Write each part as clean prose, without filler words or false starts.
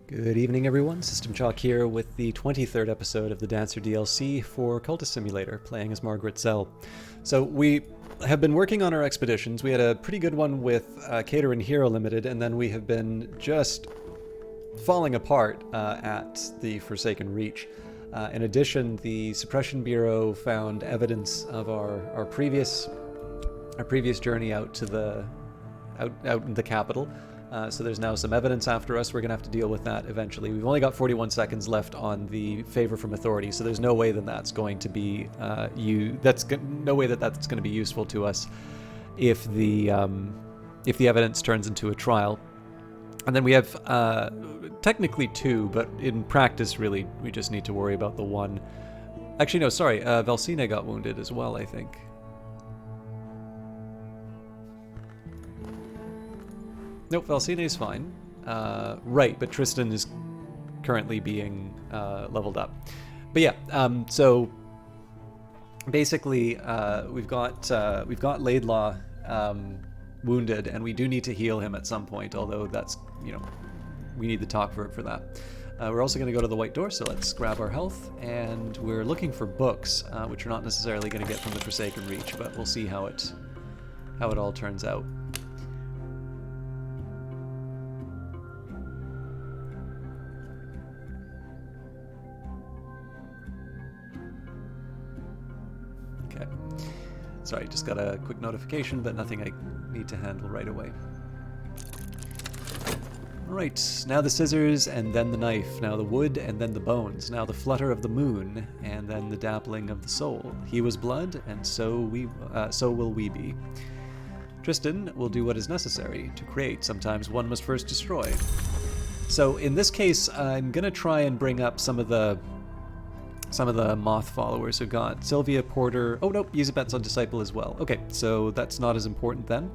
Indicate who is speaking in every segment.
Speaker 1: Good evening, everyone. System Chalk here with the 23rd episode of the Dancer DLC for Cultist Simulator, playing as Margaret Zell. So we have been working on our expeditions. We had a pretty good one with Cater and Hero Limited, and then we have been just falling apart at the Forsaken Reach. In addition, the Suppression Bureau found evidence of our previous journey out to out in the capital. So there's now some evidence after us. We're going to have to deal with that eventually. We've only got 41 seconds left on the favor from authority, so there's no way that that's going to be no way that that's going to be useful to us if the evidence turns into a trial. And then we have technically two, but in practice, really, we just need to worry about the one. Actually, no, sorry, Valsine got wounded as well, I think. Nope, Valsine's fine. Right, but Tristan is currently being leveled up. But yeah, so basically we've got Laidlaw wounded, and we do need to heal him at some point, although that's, we need the talk for that. We're also going to go to the White Door, so let's grab our health, and we're looking for books, which we're not necessarily going to get from the Forsaken Reach, but we'll see how it all turns out. Sorry, just got a quick notification, but nothing I need to handle right away. Alright, now the scissors, and then the knife. Now the wood, and then the bones. Now the flutter of the moon, and then the dappling of the soul. He was blood, and so will we be. Tristan will do what is necessary to create. Sometimes one must first destroy. So in this case, I'm going to try and bring up some of the moth followers. We've got Sylvia, Porter. Oh, nope, Yuzabet's on Disciple as well. Okay, so that's not as important then.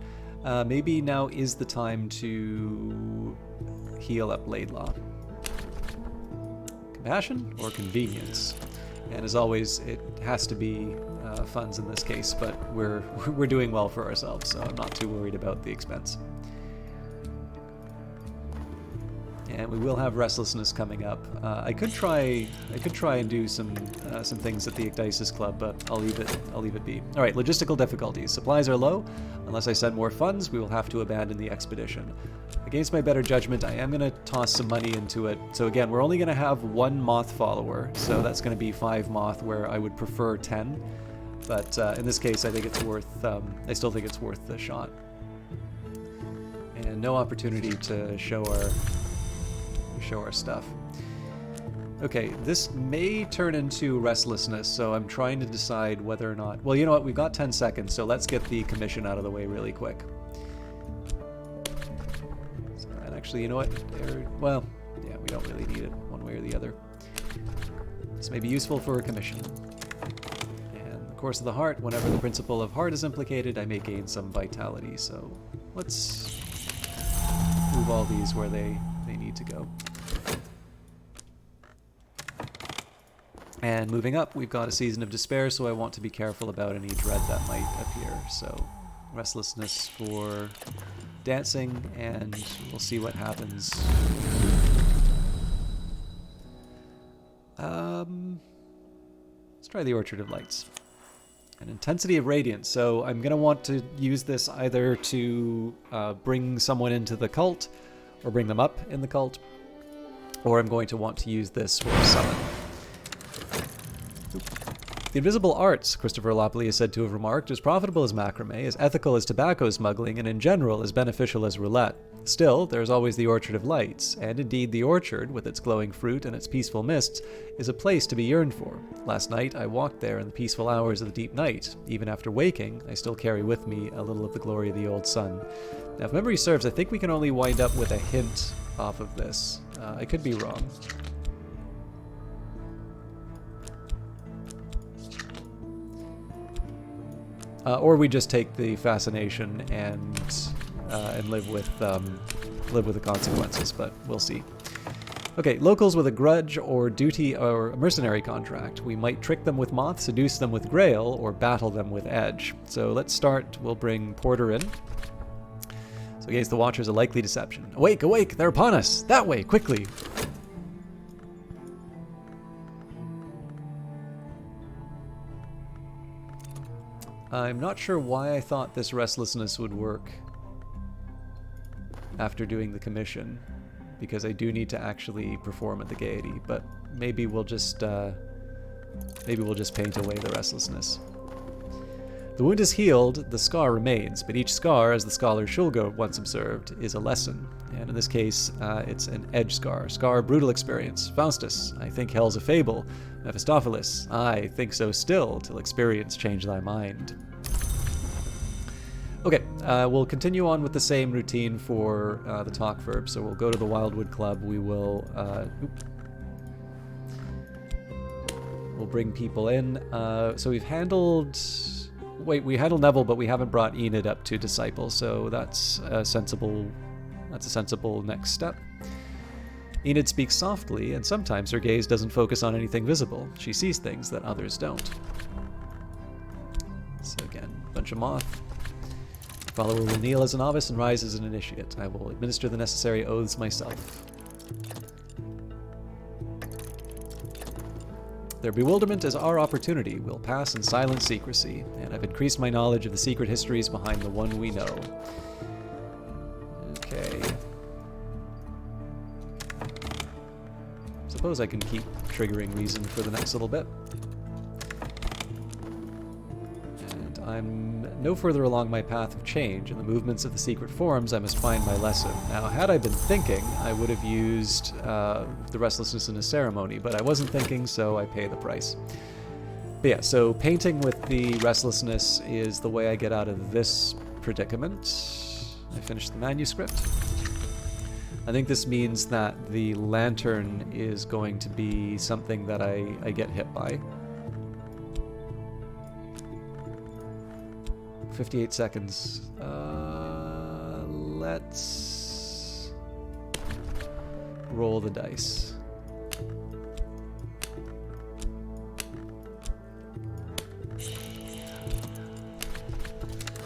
Speaker 1: Maybe now is the time to heal up Laidlaw. Compassion or convenience? And as always, it has to be funds in this case, but we're doing well for ourselves, so I'm not too worried about the expense. And we will have restlessness coming up. I could try and do some things at the Ecdysis Club, but I'll leave it be. All right, logistical difficulties. Supplies are low. Unless I send more funds, we will have to abandon the expedition. Against my better judgment, I am going to toss some money into it. So again, we're only going to have one moth follower, so that's going to be 5 moth, where I would prefer 10. But in this case, I think it's worth. I still think it's worth the shot. And no opportunity to show our stuff. Okay, this may turn into restlessness, so I'm trying to decide whether or not... Well, you know what? We've got 10 seconds, so let's get the commission out of the way really quick. So, and actually, you know what? Well, yeah, we don't really need it one way or the other. This may be useful for a commission. And the Course of the Heart, whenever the principle of heart is implicated, I may gain some vitality, so let's move all these where they need to go. And moving up, we've got a Season of Despair, so I want to be careful about any dread that might appear. So, restlessness for dancing, and we'll see what happens. Let's try the Orchard of Lights. An Intensity of Radiance. So I'm going to want to use this either to bring someone into the cult, or bring them up in the cult, or I'm going to want to use this for a summon. The invisible arts, Christopher Loppley is said to have remarked, as profitable as macrame, as ethical as tobacco smuggling, and in general as beneficial as roulette. Still, there is always the Orchard of Lights, and indeed the orchard, with its glowing fruit and its peaceful mists, is a place to be yearned for. Last night I walked there in the peaceful hours of the deep night. Even after waking, I still carry with me a little of the glory of the old sun. Now, if memory serves, I think we can only wind up with a hint off of this. I could be wrong. Or we just take the fascination and live with the consequences, but we'll see. Okay, locals with a grudge or duty or a mercenary contract. We might trick them with moth, seduce them with grail, or battle them with edge. So let's start. We'll bring Porter in. So against the Watchers, a likely deception. Awake, awake, they're upon us! That way, quickly! I'm not sure why I thought this restlessness would work after doing the commission, because I do need to actually perform at the Gaiety, but maybe we'll just paint away the restlessness. The wound is healed, the scar remains, but each scar, as the scholar Shulga once observed, is a lesson. And in this case, it's an edge scar. Scar, brutal experience. Faustus, I think hell's a fable. Mephistopheles, I think so still, till experience change thy mind. Okay, we'll continue on with the same routine for the talk verb. So we'll go to the Wildwood Club. We will we'll bring people in. So we've handled... Wait, we handled Neville, but we haven't brought Enid up to disciple, so that's a sensible next step. Enid speaks softly, and sometimes her gaze doesn't focus on anything visible. She sees things that others don't. So again, bunch of moth. Follower will kneel as a novice and rise as an initiate. I will administer the necessary oaths myself. Their bewilderment is our opportunity. We'll pass in silent secrecy, and I've increased my knowledge of the secret histories behind the one we know. Okay. Suppose I can keep triggering reason for the next little bit. And I'm no further along my path of change. In the movements of the secret forms, I must find my lesson. Now, had I been thinking, I would have used the restlessness in a ceremony, but I wasn't thinking, so I pay the price. But yeah, so painting with the restlessness is the way I get out of this predicament. I finished the manuscript. I think this means that the lantern is going to be something that I get hit by. 58 seconds. Let's roll the dice.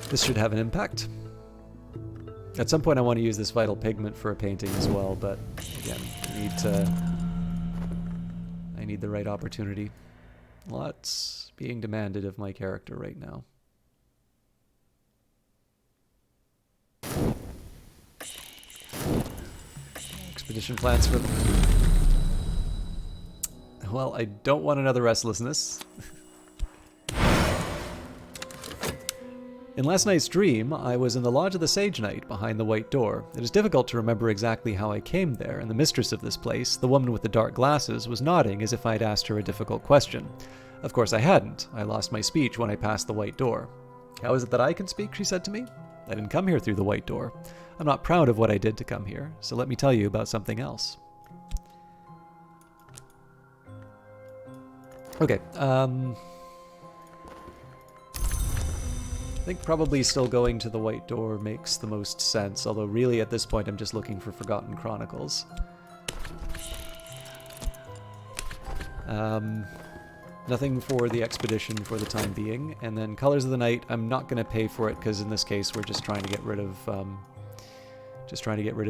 Speaker 1: This should have an impact. At some point I want to use this vital pigment for a painting as well, but again, I need the right opportunity. Lots being demanded of my character right now. Expedition plans for... Well, I don't want another restlessness. In last night's dream, I was in the Lodge of the Sage Knight behind the White Door. It is difficult to remember exactly how I came there, and the mistress of this place, the woman with the dark glasses, was nodding as if I'd asked her a difficult question. Of course I hadn't. I lost my speech when I passed the White Door. How is it that I can speak, she said to me. I didn't come here through the White Door. I'm not proud of what I did to come here, so let me tell you about something else. Okay, I think probably still going to the White Door makes the most sense, although really at this point I'm just looking for Forgotten Chronicles. Nothing for the expedition for the time being, and then Colors of the Night, I'm not going to pay for it because in this case we're just trying to get rid of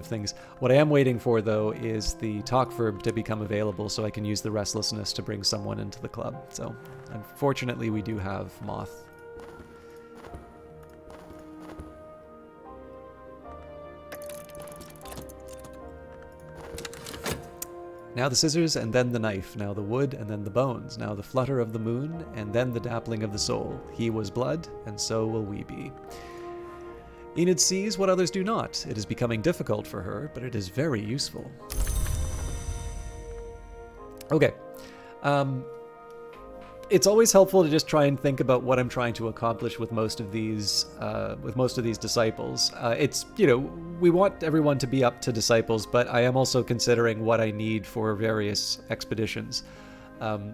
Speaker 1: things. What I am waiting for though is the talk verb to become available so I can use the restlessness to bring someone into the club. So unfortunately we do have Moth. Now the scissors, and then the knife. Now the wood, and then the bones. Now the flutter of the moon, and then the dappling of the soul. He was blood, and so will we be. Enid sees what others do not. It is becoming difficult for her, but it is very useful. Okay. It's always helpful to just try and think about what I'm trying to accomplish with most of these disciples. It's, you know, we want everyone to be up to disciples, but I am also considering what I need for various expeditions.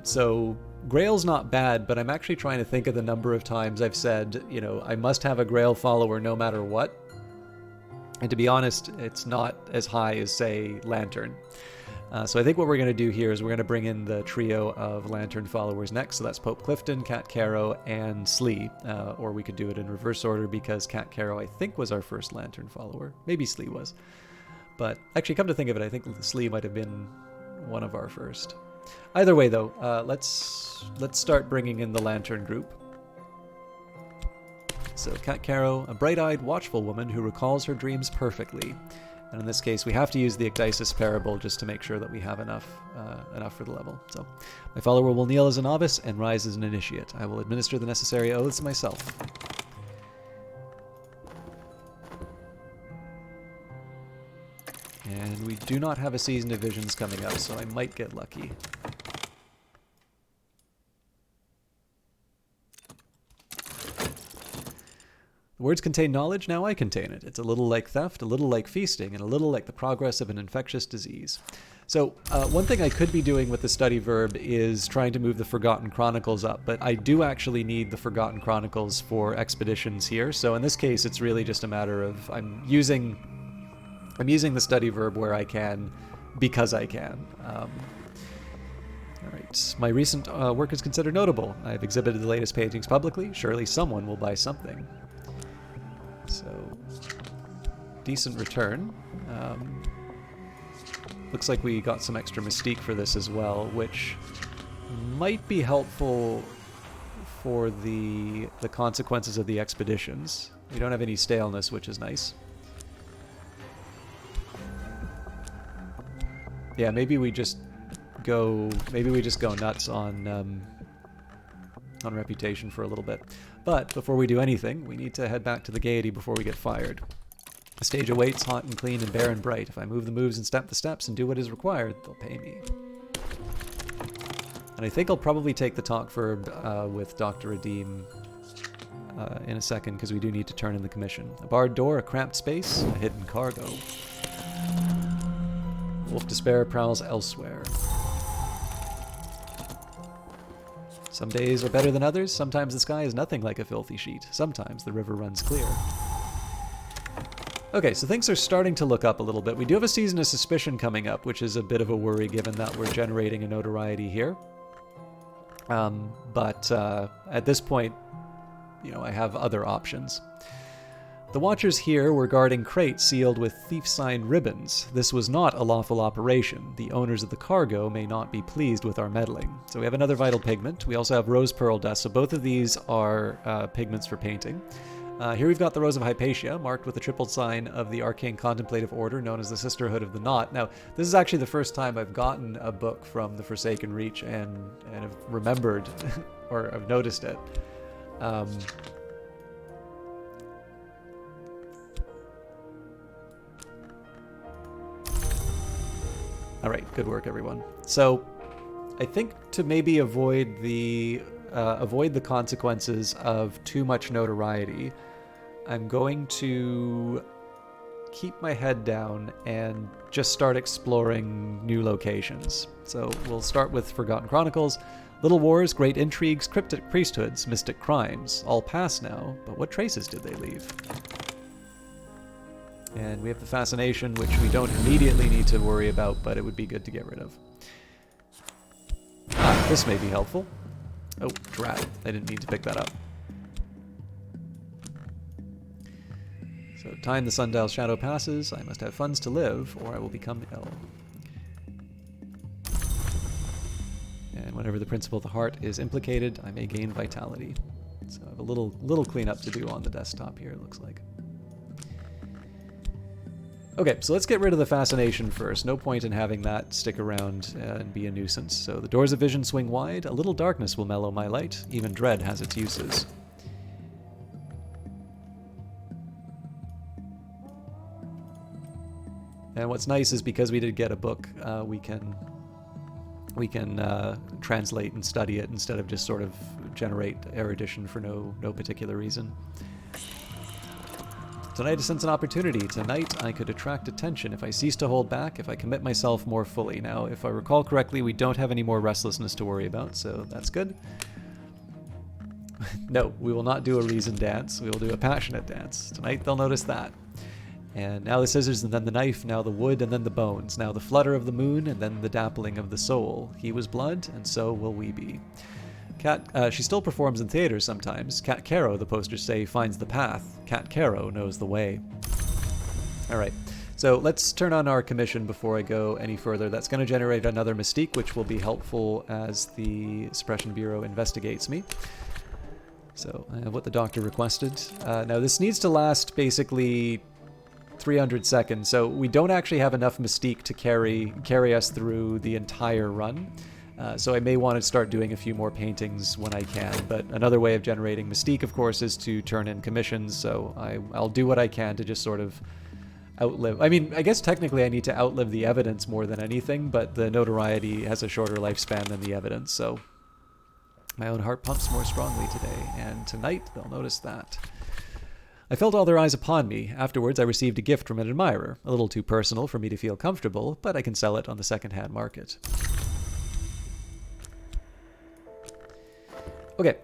Speaker 1: So Grail's not bad, but I'm actually trying to think of the number of times I've said, you know, I must have a Grail follower no matter what. And to be honest, it's not as high as, say, Lantern. So I think what we're going to do here is we're going to bring in the trio of Lantern followers next. So that's Pope Clifton, Cat Caro, and Slee. Or we could do it in reverse order because Cat Caro, I think, was our first Lantern follower. Maybe Slee was. But actually, come to think of it, I think Slee might have been one of our first. Either way, though, let's start bringing in the Lantern group. So Cat Caro, a bright-eyed, watchful woman who recalls her dreams perfectly. And in this case, we have to use the Ecdysis parable just to make sure that we have enough for the level. So, my follower will kneel as a novice and rise as an initiate. I will administer the necessary oaths myself. And we do not have a Season of Visions coming up, so I might get lucky. The words contain knowledge, now I contain it. It's a little like theft, a little like feasting, and a little like the progress of an infectious disease. So, one thing I could be doing with the study verb is trying to move the Forgotten Chronicles up, but I do actually need the Forgotten Chronicles for expeditions here, so in this case it's really just a matter of I'm using the study verb where I can, because I can. Alright, my recent work is considered notable. I have exhibited the latest paintings publicly. Surely someone will buy something. So, decent return. Looks like we got some extra mystique for this as well, which might be helpful for the consequences of the expeditions. We don't have any staleness, which is nice. Yeah, maybe we just go nuts on reputation for a little bit. But before we do anything, we need to head back to the Gaiety before we get fired. The stage awaits, hot and clean and bare and bright. If I move the moves and step the steps and do what is required, they'll pay me. And I think I'll probably take the talk verb with Dr. Redeem in a second, because we do need to turn in the commission. A barred door, a cramped space, a hidden cargo. Wolf Despair prowls elsewhere. Some days are better than others. Sometimes the sky is nothing like a filthy sheet. Sometimes the river runs clear. Okay, so things are starting to look up a little bit. We do have a Season of Suspicion coming up, which is a bit of a worry given that we're generating a notoriety here. But at this point, I have other options. The Watchers here were guarding crates sealed with thief-signed ribbons. This was not a lawful operation. The owners of the cargo may not be pleased with our meddling. So we have another vital pigment. We also have rose pearl dust, so both of these are pigments for painting. Here we've got the Rose of Hypatia, marked with the triple sign of the arcane contemplative order known as the Sisterhood of the Knot. Now, this is actually the first time I've gotten a book from the Forsaken Reach and have remembered or I've noticed it. All right, good work, everyone. So, I think to maybe avoid the consequences of too much notoriety, I'm going to keep my head down and just start exploring new locations. So we'll start with Forgotten Chronicles. Little wars, great intrigues, cryptic priesthoods, mystic crimes. All past now, but what traces did they leave? And we have the fascination, which we don't immediately need to worry about, but it would be good to get rid of. Ah, this may be helpful. Oh, drat. I didn't mean to pick that up. So, time the sundial's shadow passes. I must have funds to live, or I will become ill. And whenever the principle of the heart is implicated, I may gain vitality. So I have a little cleanup to do on the desktop here, it looks like. Okay, so let's get rid of the fascination first. No point in having that stick around and be a nuisance. So the doors of vision swing wide. A little darkness will mellow my light. Even dread has its uses. And what's nice is because we did get a book, we can translate and study it instead of just sort of generate erudition for no particular reason. Tonight I sense an opportunity. Tonight I could attract attention if I cease to hold back, if I commit myself more fully. Now, if I recall correctly, we don't have any more restlessness to worry about, so that's good. No, we will not do a reason dance. We will do a passionate dance. Tonight they'll notice that. And now the scissors, and then the knife, now the wood, and then the bones. Now the flutter of the moon, and then the dappling of the soul. He was blood, and so will we be. Cat, she still performs in theaters sometimes. Cat Caro, the posters say, finds the path. Cat Caro knows the way. Alright, so let's turn on our commission before I go any further. That's going to generate another mystique, which will be helpful as the Suppression Bureau investigates me. So I have what the doctor requested. Now this needs to last basically 300 seconds, so we don't actually have enough mystique to carry us through the entire run. So I may want to start doing a few more paintings when I can, but another way of generating mystique, of course, is to turn in commissions, so I'll do what I can to just sort of outlive... I mean, I guess technically I need to outlive the evidence more than anything, but the notoriety has a shorter lifespan than the evidence, so my own heart pumps more strongly today, and tonight they'll notice that. I felt all their eyes upon me. Afterwards, I received a gift from an admirer, a little too personal for me to feel comfortable, but I can sell it on the second-hand market. Okay,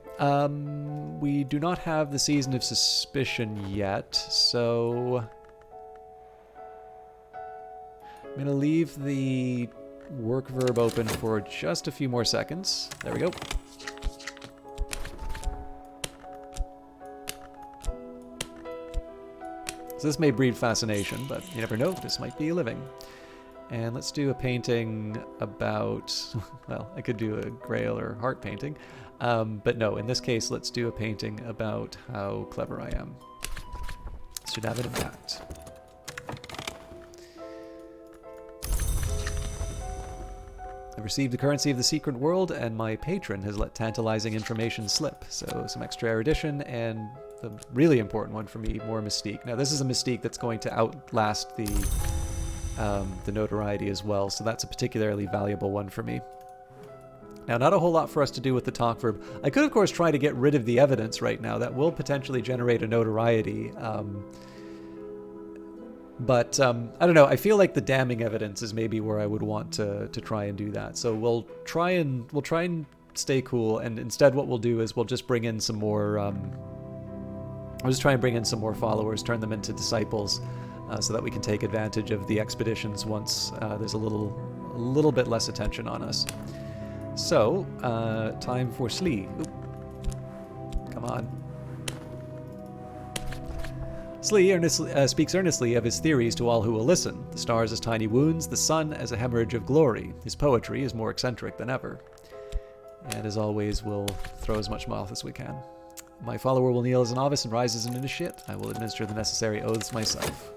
Speaker 1: we do not have the Season of Suspicion yet, so I'm going to leave the work verb open for just a few more seconds. There we go. So this may breed fascination, but you never know, this might be a living. And let's do a painting about, well, I could do a grail or heart painting. But no, in this case, let's do a painting about how clever I am. This should have an impact. I've received the currency of the secret world, and my patron has let tantalizing information slip. So some extra erudition, and the really important one for me, more mystique. Now this is a mystique that's going to outlast the notoriety as well, so that's a particularly valuable one for me. Now, not a whole lot for us to do with the talk verb. I could, of course, try to get rid of the evidence right now. That will potentially generate a notoriety. But I don't know. I feel like the damning evidence is maybe where I would want to try and do that. So we'll try and stay cool. And instead, what we'll do is we'll just bring in some more. I'll just try and bring in some more followers, turn them into disciples, so that we can take advantage of the expeditions once there's a little bit less attention on us. So, time for Slee. Oop. Come on. Slee speaks earnestly of his theories to all who will listen. The stars as tiny wounds, the sun as a hemorrhage of glory. His poetry is more eccentric than ever. And as always, we'll throw as much mouth as we can. My follower will kneel as a novice and rise as an initiate. I will administer the necessary oaths myself.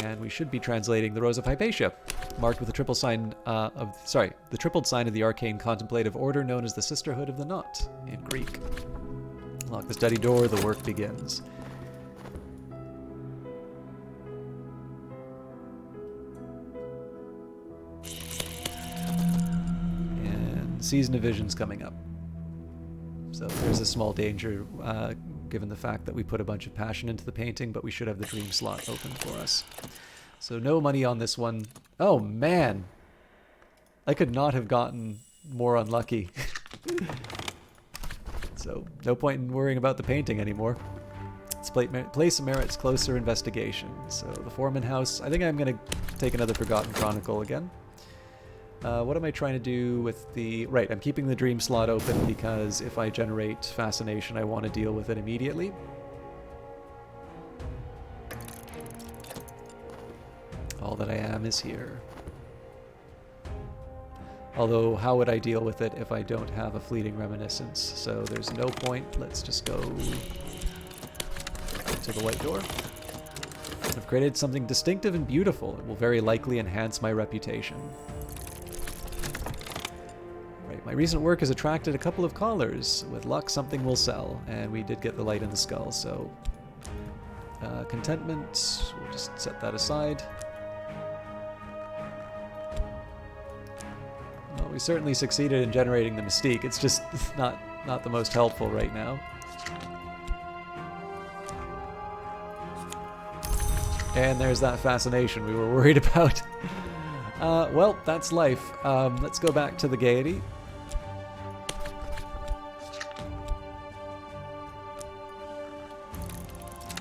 Speaker 1: And we should be translating the Rose of Hypatia, marked with the triple sign the tripled sign of the arcane contemplative order known as the Sisterhood of the Knot in Greek. Lock the study door, the work begins. And Season of Vision's coming up. So there's a small danger given the fact that we put a bunch of passion into the painting, but we should have the dream slot open for us. So no money on this one. Oh man! I could not have gotten more unlucky. So no point in worrying about the painting anymore. Let's place merits closer investigation. So the Foreman House. I think I'm going to take another Forgotten Chronicle again. What am I trying to do with the... Right, I'm keeping the dream slot open because if I generate fascination, I want to deal with it immediately. All that I am is here. Although, how would I deal with it if I don't have a fleeting reminiscence? So there's no point. Let's just go to the white door. I've created something distinctive and beautiful. It will very likely enhance my reputation. My recent work has attracted a couple of callers. With luck, something will sell. And we did get the light in the skull, so... contentment, we'll just set that aside. Well, we certainly succeeded in generating the mystique. It's just not the most helpful right now. And there's that fascination we were worried about. Well, that's life. Let's go back to the gaiety.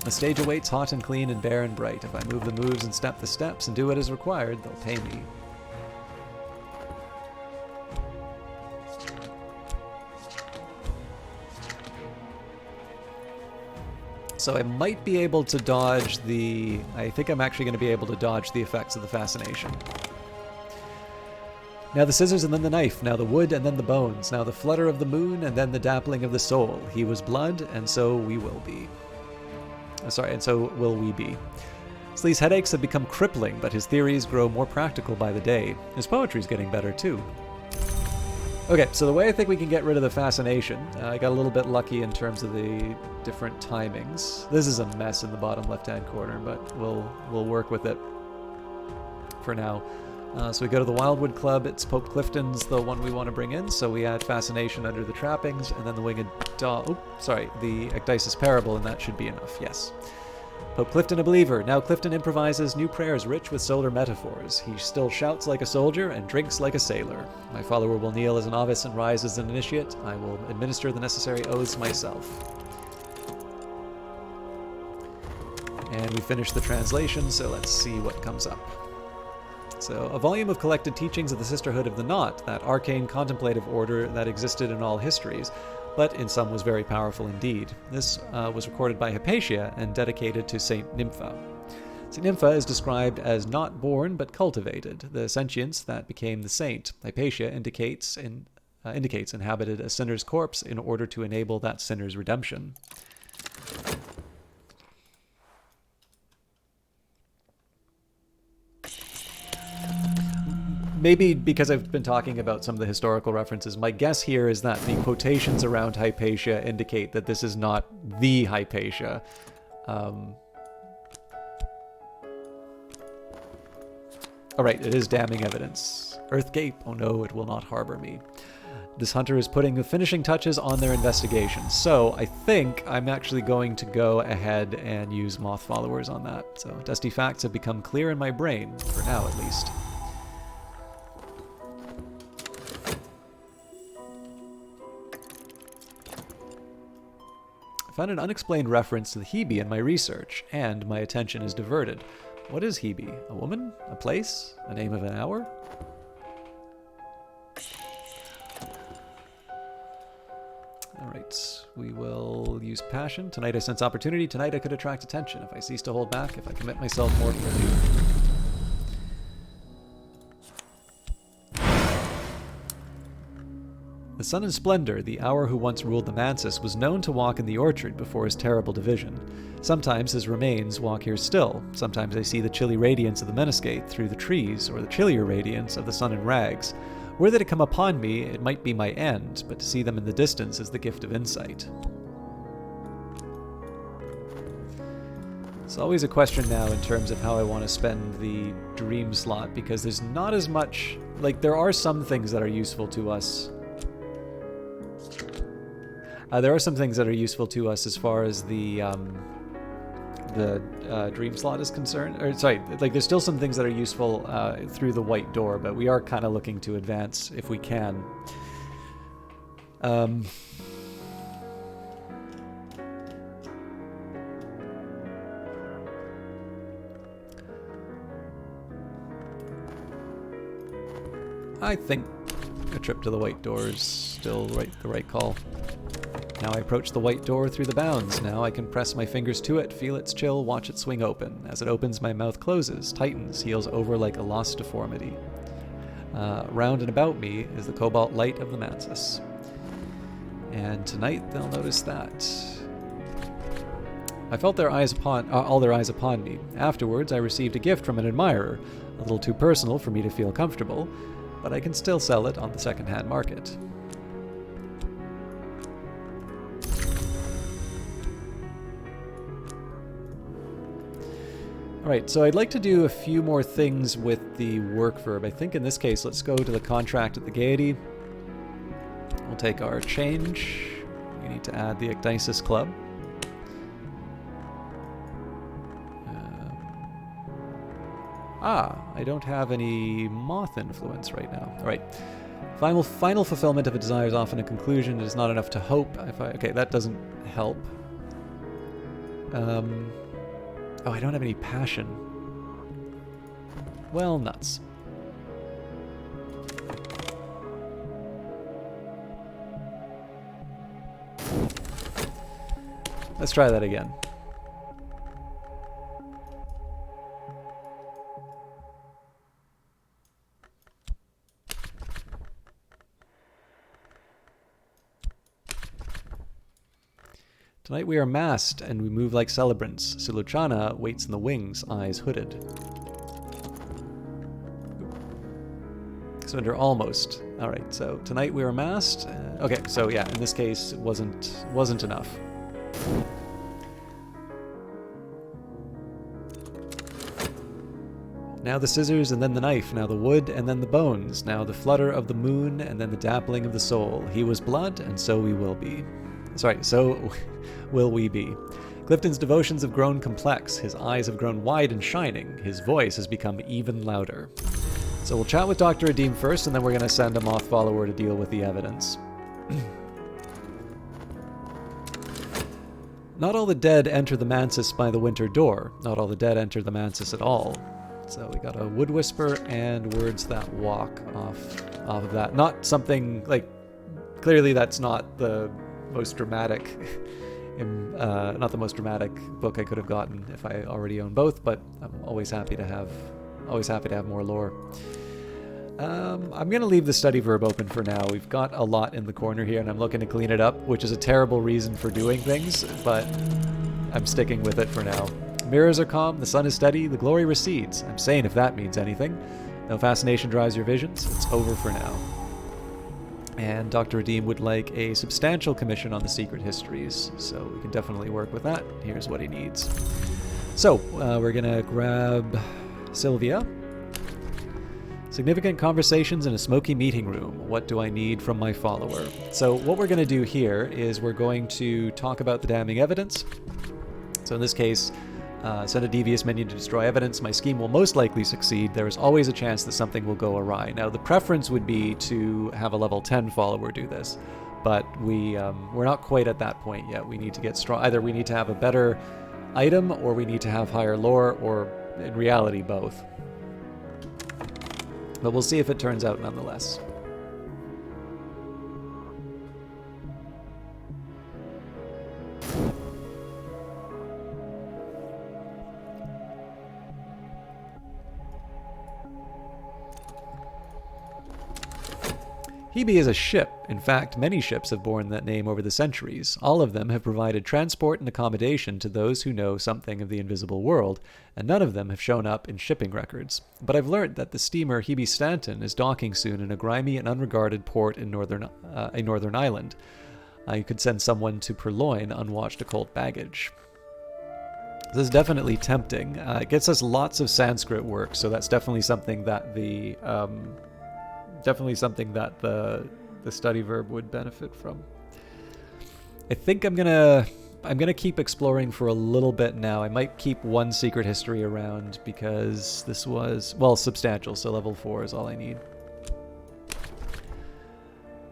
Speaker 1: The stage awaits hot and clean and bare and bright. If I move the moves and step the steps and do what is required, they'll pay me. So I might be able to dodge the... I think I'm actually going to be able to dodge the effects of the fascination. Now the scissors and then the knife, now the wood and then the bones, now the flutter of the moon and then the dappling of the soul. He was blood, and so we will be. And so will we be. Slee's headaches have become crippling, but his theories grow more practical by the day. His poetry's getting better, too. Okay, so the way I think we can get rid of the fascination, I got a little bit lucky in terms of the different timings. This is a mess in the bottom left-hand corner, but we'll work with it for now. So we go to the Wildwood Club. It's Pope Clifton's the one we want to bring in, so we add fascination under the trappings, and then the winged dog. Oh, sorry, the Ecdysis Parable, and that should be enough. Yes. Pope Clifton a believer. Now Clifton improvises new prayers rich with solar metaphors. He still shouts like a soldier and drinks like a sailor. My follower will kneel as a novice and rise as an initiate. I will administer the necessary oaths myself. And we finish the translation, so let's see what comes up. So, a volume of collected teachings of the Sisterhood of the Knot, that arcane contemplative order that existed in all histories, but in some was very powerful indeed. This was recorded by Hypatia and dedicated to Saint Nympha. Saint Nympha is described as not born but cultivated, the sentience that became the saint. Hypatia indicates inhabited a sinner's corpse in order to enable that sinner's redemption. Maybe because I've been talking about some of the historical references, my guess here is that the quotations around Hypatia indicate that this is not the Hypatia. Alright, it is damning evidence. Earthgate, oh no, it will not harbor me. This hunter is putting the finishing touches on their investigation, so I think I'm actually going to go ahead and use moth followers on that. So dusty facts have become clear in my brain, for now at least. I found an unexplained reference to the Hebe in my research, and my attention is diverted. What is Hebe? A woman? A place? A name of an hour? Alright, we will use passion. Tonight I sense opportunity. Tonight I could attract attention. If I cease to hold back, if I commit myself more fully. The sun in splendor, the hour who once ruled the mansis, was known to walk in the orchard before his terrible division. Sometimes his remains walk here still. Sometimes I see the chilly radiance of the Meniscate through the trees, or the chillier radiance of the sun in rags. Were they to come upon me, it might be my end, but to see them in the distance is the gift of insight. It's always a question now in terms of how I want to spend the dream slot, because there's not as much... Like, there are some things that are useful to us. There are some things that are useful to us as far as the dream slot is concerned. Or sorry, like there's still some things that are useful through the white door, but we are kind of looking to advance if we can. I think a trip to the white door is still the right call. Now I approach the white door through the bounds. Now I can press my fingers to it, feel its chill, watch it swing open. As it opens, my mouth closes, tightens, heals over like a lost deformity. Round and about me is the cobalt light of the mantis. And tonight they'll notice that. I felt all their eyes upon me. Afterwards, I received a gift from an admirer, a little too personal for me to feel comfortable, but I can still sell it on the second-hand market. Alright, so I'd like to do a few more things with the work verb. I think in this case, let's go to the contract at the Gaiety. We'll take our change. We need to add the Ecdysis Club. I don't have any moth influence right now. Alright. Final fulfillment of a desire is often a conclusion. It is not enough to hope. Okay, that doesn't help. Oh, I don't have any passion. Well, nuts. Let's try that again. Tonight we are masked and we move like celebrants. Sulochana waits in the wings, eyes hooded. So under almost. Alright, so tonight we are masked. Okay, so yeah, in this case it wasn't enough. Now the scissors and then the knife, now the wood and then the bones, now the flutter of the moon and then the dappling of the soul. He was blood and so we will be. Sorry, so will we be. Clifton's devotions have grown complex, his eyes have grown wide and shining, his voice has become even louder. So we'll chat with Dr. Adim first, and then we're going to send a moth follower to deal with the evidence. Not all the dead enter the mansis by the winter door. Not all the dead enter the mansis at all. So we got a wood whisper and words that walk off of that. Not something, like, clearly that's not the most dramatic, not the most dramatic book I could have gotten if I already own both, but I'm always happy to have more lore. I'm going to leave the study verb open for now. We've got a lot in the corner here, and I'm looking to clean it up, which is a terrible reason for doing things, but I'm sticking with it for now. Mirrors are calm, the sun is steady, the glory recedes. I'm saying if that means anything. No fascination drives your visions. It's over for now. And Dr. Adim would like a substantial commission on the secret histories, so we can definitely work with that. Here's what he needs. So, we're going to grab Sylvia. Significant conversations in a smoky meeting room. What do I need from my follower? So what we're going to do here is we're going to talk about the damning evidence. So in this case, send a devious minion to destroy evidence. My scheme will most likely succeed. There is always a chance that something will go awry. Now the preference would be to have a level 10 follower do this, but we're not quite at that point yet. We need to get strong. Either we need to have a better item, or we need to have higher lore, or in reality both. But we'll see if it turns out nonetheless. Hebe is a ship. In fact, many ships have borne that name over the centuries. All of them have provided transport and accommodation to those who know something of the invisible world, and none of them have shown up in shipping records. But I've learned that the steamer Hebe Stanton is docking soon in a grimy and unregarded port in a northern island. I could send someone to purloin unwatched occult baggage. This is definitely tempting. It gets us lots of Sanskrit work, so that's definitely something that the study verb would benefit from. I think I'm gonna keep exploring for a little bit now. I might keep one secret history around because this was, well, substantial, so level 4 is all I need.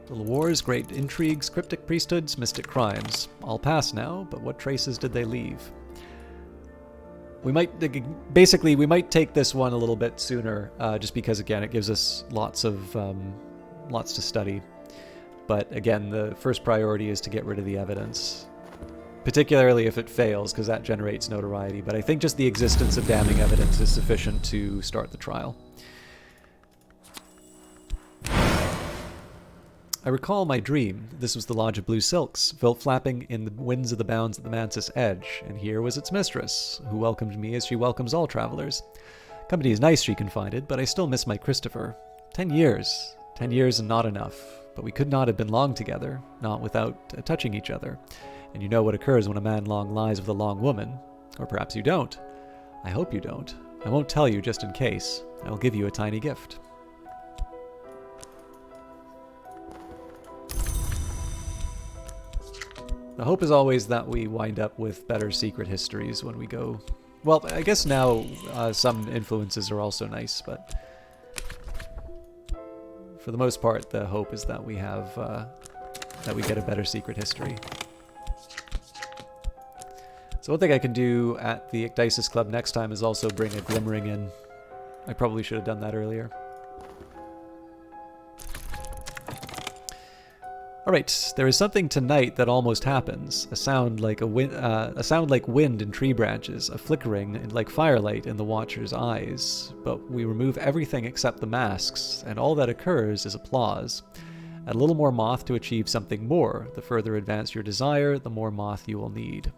Speaker 1: Little wars, great intrigues, cryptic priesthoods, mystic crimes. All past now, but what traces did they leave? We might take this one a little bit sooner, just because, again, it gives us lots to study. But again, the first priority is to get rid of the evidence, particularly if it fails, because that generates notoriety. But I think just the existence of damning evidence is sufficient to start the trial. I recall my dream. This was the Lodge of Blue Silks, flapping in the winds of the bounds at the mantis edge, and here was its mistress, who welcomed me as she welcomes all travelers. Company is nice, she confided, but I still miss my Christopher. 10 years. 10 years and not enough. But we could not have been long together, not without touching each other. And you know what occurs when a man long lies with a long woman. Or perhaps you don't. I hope you don't. I won't tell you just in case. I will give you a tiny gift. The hope is always that we wind up with better secret histories when we go. Well, I guess now some influences are also nice, but for the most part, the hope is that we have that we get a better secret history. So one thing I can do at the Ecdysis Club next time is also bring a glimmering in. I probably should have done that earlier. Alright, there is something tonight that almost happens. A sound like wind in tree branches, a flickering like firelight in the watcher's eyes. But we remove everything except the masks, and all that occurs is applause. Add a little more moth to achieve something more. The further advanced your desire, the more moth you will need.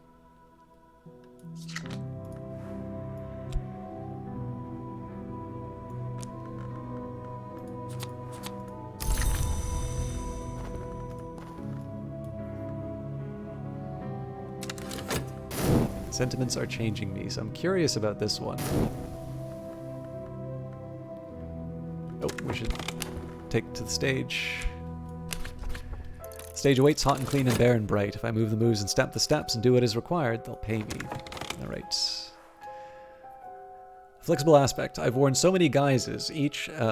Speaker 1: Sentiments are changing me, so I'm curious about this one. Oh, we should take to the stage. Stage awaits hot and clean and bare and bright. If I move the moves and step the steps and do what is required, they'll pay me. Alright. Flexible aspect. I've worn so many guises.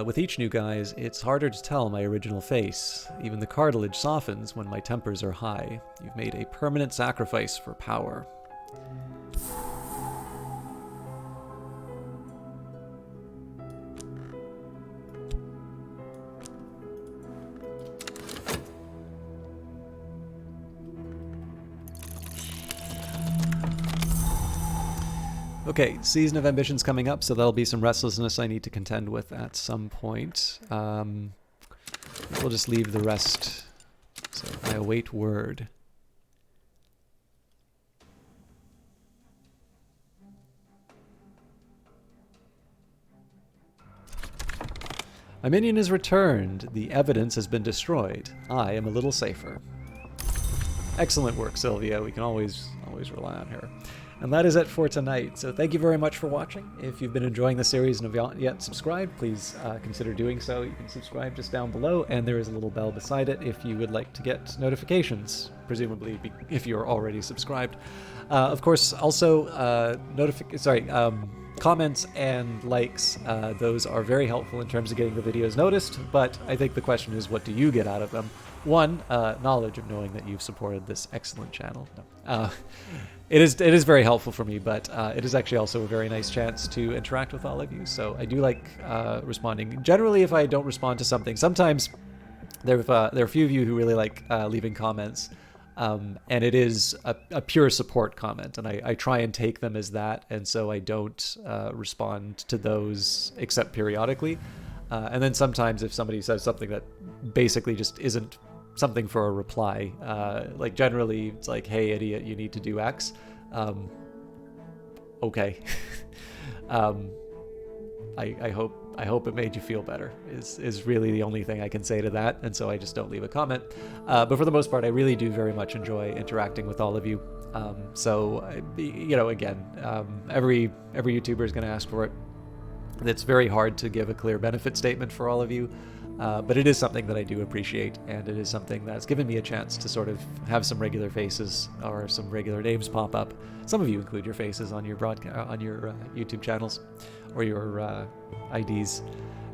Speaker 1: With each new guise, it's harder to tell my original face. Even the cartilage softens when my tempers are high. You've made a permanent sacrifice for power. Okay, Season of Ambition's coming up, so there'll be some restlessness I need to contend with at some point. We'll just leave the rest. So I await word. My minion is returned. The evidence has been destroyed. I am a little safer. Excellent work, Sylvia. We can always rely on her. And that is it for tonight. So thank you very much for watching. If you've been enjoying the series and have not yet subscribed, please consider doing so. You can subscribe just down below, and there is a little bell beside it if you would like to get notifications, presumably if you're already subscribed. Of course, also comments and likes. Those are very helpful in terms of getting the videos noticed, but I think the question is, what do you get out of them? One, knowledge of knowing that you've supported this excellent channel. No. It is very helpful for me, but it is actually also a very nice chance to interact with all of you. So I do like responding. Generally, if I don't respond to something, sometimes there are a few of you who really like leaving comments, and it is a pure support comment, and I try and take them as that, and so I don't respond to those except periodically. And then sometimes if somebody says something that basically just isn't something for a reply, like generally it's like, hey idiot, you need to do X. Okay. I hope it made you feel better is really the only thing I can say to that, and so I just don't leave a comment. But for the most part, I really do very much enjoy interacting with all of you. Again, every YouTuber is going to ask for it. It's very hard to give a clear benefit statement for all of you. But it is something that I do appreciate, and it is something that's given me a chance to sort of have some regular faces or some regular names pop up. Some of you include your faces on your YouTube channels or your IDs,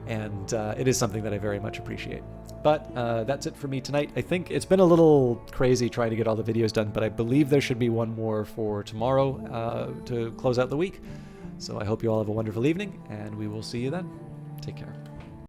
Speaker 1: and it is something that I very much appreciate. But that's it for me tonight. I think it's been a little crazy trying to get all the videos done, but I believe there should be one more for tomorrow to close out the week. So I hope you all have a wonderful evening, and we will see you then. Take care.